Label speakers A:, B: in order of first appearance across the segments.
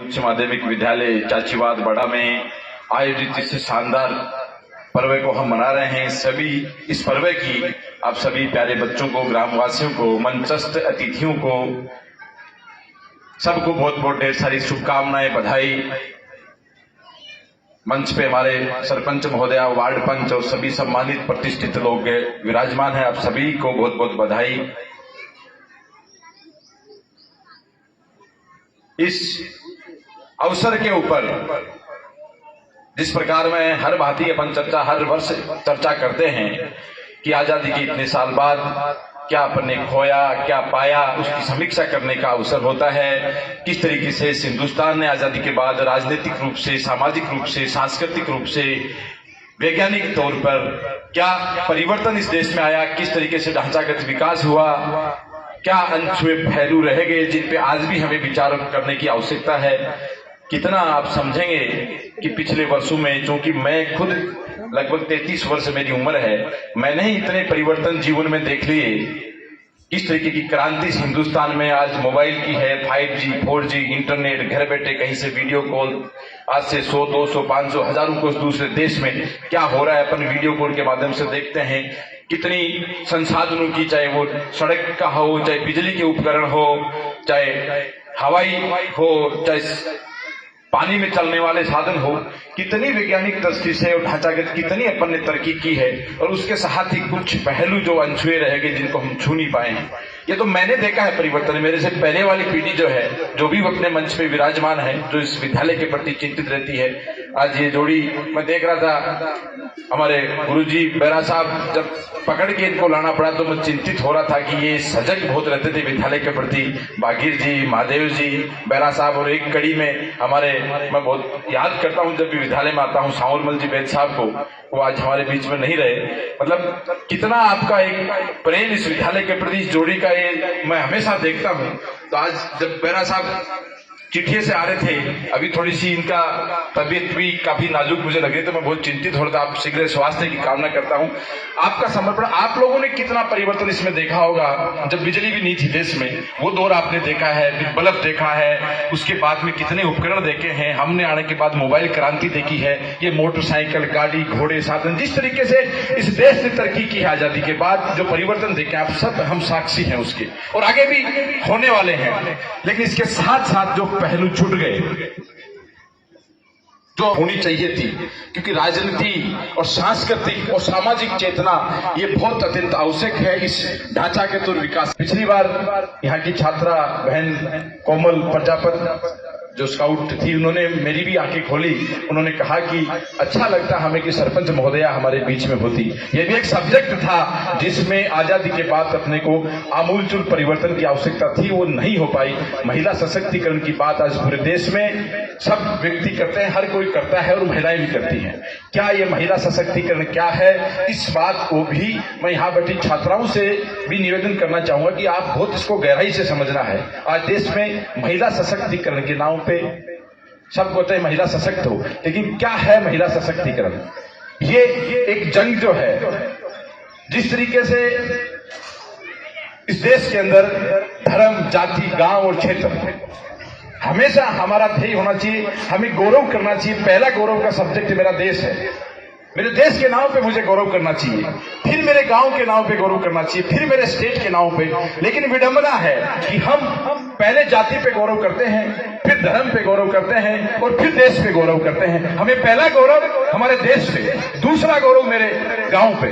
A: उच्च माध्यमिक विद्यालय चाचीवाद बड़ा में आयोजित इस शानदार पर्व को हम मना रहे हैं। इस पर्व की आप सभी प्यारे बच्चों को, ग्रामवासियों को, मंचस्थ अतिथियों को, सबको बहुत बहुत ढेर सारी शुभकामनाएं, बधाई। मंच पे हमारे सरपंच महोदया, वार्ड पंच और सभी सम्मानित प्रतिष्ठित लोग विराजमान हैं। आप सभी को बहुत बहुत बधाई। इस अवसर के ऊपर जिस प्रकार में हर भांति अपन हर वर्ष चर्चा करते हैं कि आजादी के इतने साल बाद क्या अपन ने खोया, क्या पाया, उसकी समीक्षा करने का अवसर होता है। किस तरीके से इस हिंदुस्तान ने आजादी के बाद राजनीतिक रूप से, सामाजिक रूप से, सांस्कृतिक रूप से, वैज्ञानिक तौर पर क्या परिवर्तन इस देश में आया, किस तरीके से ढांचागत विकास हुआ, क्या अनछुए पहलू रह गए जिन पे आज भी हमें विचार करने की आवश्यकता है। कितना आप समझेंगे कि पिछले वर्षों में, चूंकि मैं खुद लगभग 33 वर्ष मेरी उम्र है, मैंने ही इतने परिवर्तन जीवन में देख लिए। किस तरीके की क्रांति हिंदुस्तान में आज मोबाइल की है, 5G, 4G, इंटरनेट, घर बैठे कहीं से वीडियो कॉल, आज से 100, 200, 500, हजारों को दूसरे देश में क्या हो रहा है अपन वीडियो कॉल के माध्यम से देखते हैं। कितनी संसाधनों की, चाहे वो सड़क का हो, चाहे बिजली के उपकरण हो, चाहे हवाई हो, चाहे पानी में चलने वाले साधन हो, कितनी वैज्ञानिक दृष्टि से और ढांचागत कितनी अपन ने तरक्की की है। और उसके साथ ही कुछ पहलू जो अनछुए रह गए जिनको हम छू नहीं पाए हैं। ये तो मैंने देखा है परिवर्तन। मेरे से पहले वाली पीढ़ी जो है, जो भी अपने मंच पे विराजमान है, जो इस विद्यालय के प्रति चिंतित रहती है। आज ये जोड़ी मैं देख रहा था, हमारे गुरुजी बेरा साहब जब पकड़ के इनको लाना पड़ा तो मैं चिंतित हो रहा था कि ये सजग बहुत रहते थे विद्यालय के प्रति। बागीर जी, महादेव जी, बेरा साहब, और एक कड़ी में हमारे, मैं बहुत याद करता हूँ जब भी विद्यालय में आता हूँ, सावरमल जी बैद साहब को, वो आज हमारे बीच में नहीं रहे। मतलब कितना आपका एक प्रेम इस विद्यालय के प्रति, इस जोड़ी का, ये मैं हमेशा देखता हूँ। तो आज जब बेरा साहब चिट्ठी से आ रहे थे, अभी थोड़ी सी इनका तबीयत भी काफी नाजुक मुझे लग रही, तो मैं बहुत चिंतित हो रहा था। आप शीघ्र स्वास्थ्य की कामना करता हूँ। आपका समर्पण, आप लोगों ने कितना परिवर्तन इसमें देखा होगा। जब बिजली भी नहीं थी देश में, वो दौर आपने देखा है, बल्ब देखा है, उसके बाद में कितने उपकरण देखे हैं। हमने आने के बाद मोबाइल क्रांति देखी है। ये मोटरसाइकिल, गाड़ी, घोड़े, साधन, जिस तरीके से इस देश ने तरक्की की है आजादी के बाद, जो परिवर्तन देखे आप सब, हम साक्षी हैं उसके, और आगे भी होने वाले हैं। लेकिन इसके साथ साथ जो पहलू छूट गए जो होनी चाहिए थी, क्योंकि राजनीति और सांस्कृतिक और सामाजिक चेतना ये बहुत अत्यंत आवश्यक है इस ढांचागत और विकास। पिछली बार यहाँ की छात्रा बहन कोमल प्रजापति जो स्काउट थी, उन्होंने मेरी भी आंखें खोली। उन्होंने कहा कि अच्छा लगता हमें कि सरपंच महोदया हमारे बीच में होती। यह भी एक सब्जेक्ट था जिसमें आजादी के बाद अपने को आमूलचूल परिवर्तन की आवश्यकता थी, वो नहीं हो पाई। महिला सशक्तिकरण की बात आज पूरे देश में सब व्यक्ति करते हैं, हर कोई करता है और महिलाएं भी करती हैं। क्या ये महिला सशक्तिकरण क्या है, इस बात को भी मैं यहाँ बैठी छात्राओं से भी निवेदन करना चाहूंगा कि आप बहुत इसको गहराई से समझना है। आज देश में महिला सशक्तिकरण के नाम पे सब कहते हैं महिला सशक्त हो, लेकिन क्या है महिला सशक्तिकरण? ये एक जंग जो है, जिस तरीके से इस देश के अंदर धर्म, जाति, गांव और क्षेत्र हमेशा हमारा ध्येय होना चाहिए, हमें गौरव करना चाहिए। पहला गौरव का सब्जेक्ट मेरा देश है। मेरे देश के नाम पे मुझे गौरव करना चाहिए, फिर मेरे गांव के नाम पे गौरव करना चाहिए, फिर मेरे स्टेट के नाम पे। लेकिन विडंबना है कि हम पहले जाति पे गौरव करते हैं, फिर धर्म पे गौरव करते हैं, और फिर देश पे गौरव करते हैं। हमें पहला गौरव हमारे देश पे, दूसरा गौरव मेरे गांव पे।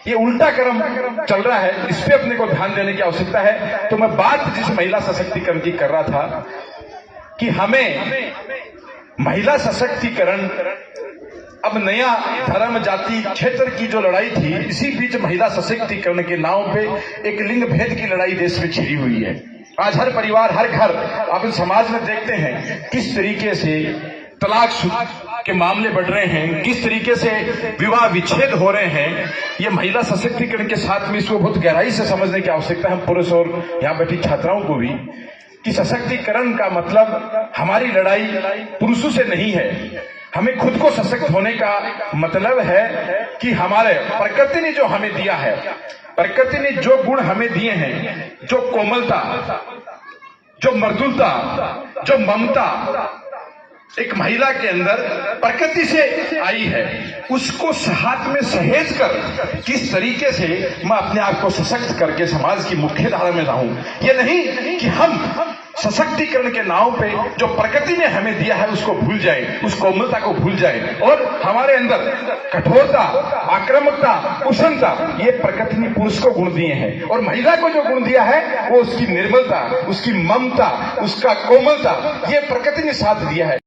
A: ये उल्टा क्रम चल रहा है, इस पे अपने को ध्यान देने की आवश्यकता है। तो मैं बात जिस महिला सशक्तिकरण की कर रहा था कि हमें महिला सशक्तिकरण, अब नया धर्म, जाति, क्षेत्र की जो लड़ाई थी, इसी बीच महिला सशक्तिकरण के नाम पे एक लिंग भेद की लड़ाई देश में छिड़ी हुई है। आज हर परिवार, हर घर, आप समाज में देखते हैं किस तरीके से तलाक के मामले बढ़ रहे हैं, किस तरीके से विवाह विच्छेद हो रहे हैं। ये महिला सशक्तिकरण के साथ में इसको बहुत गहराई से समझने की आवश्यकता है, हम पुरुष और यहाँ बैठी छात्राओं को भी, कि सशक्तिकरण का मतलब हमारी लड़ाई पुरुषों से नहीं है। हमें खुद को सशक्त होने का मतलब है कि हमारे प्रकृति ने जो हमें दिया है, प्रकृति ने जो गुण हमें दिए हैं, जो कोमलता, जो मृदुलता, जो ममता एक महिला के अंदर प्रकृति से आई है, उसको हाथ में सहेज कर किस तरीके से मैं अपने आप को सशक्त करके समाज की मुख्य धारा में रहूं। ये नहीं कि हम सशक्तिकरण के नाव पे जो प्रकृति ने हमें दिया है उसको भूल जाए, उस कोमलता को भूल जाए और हमारे अंदर कठोरता, आक्रामकता, उष्णता, ये प्रकृति ने पुरुष को गुण दिए हैं और महिला को जो गुण दिया है वो उसकी निर्मलता, उसकी ममता, उसका कोमलता, ये प्रकृति ने साथ दिया है।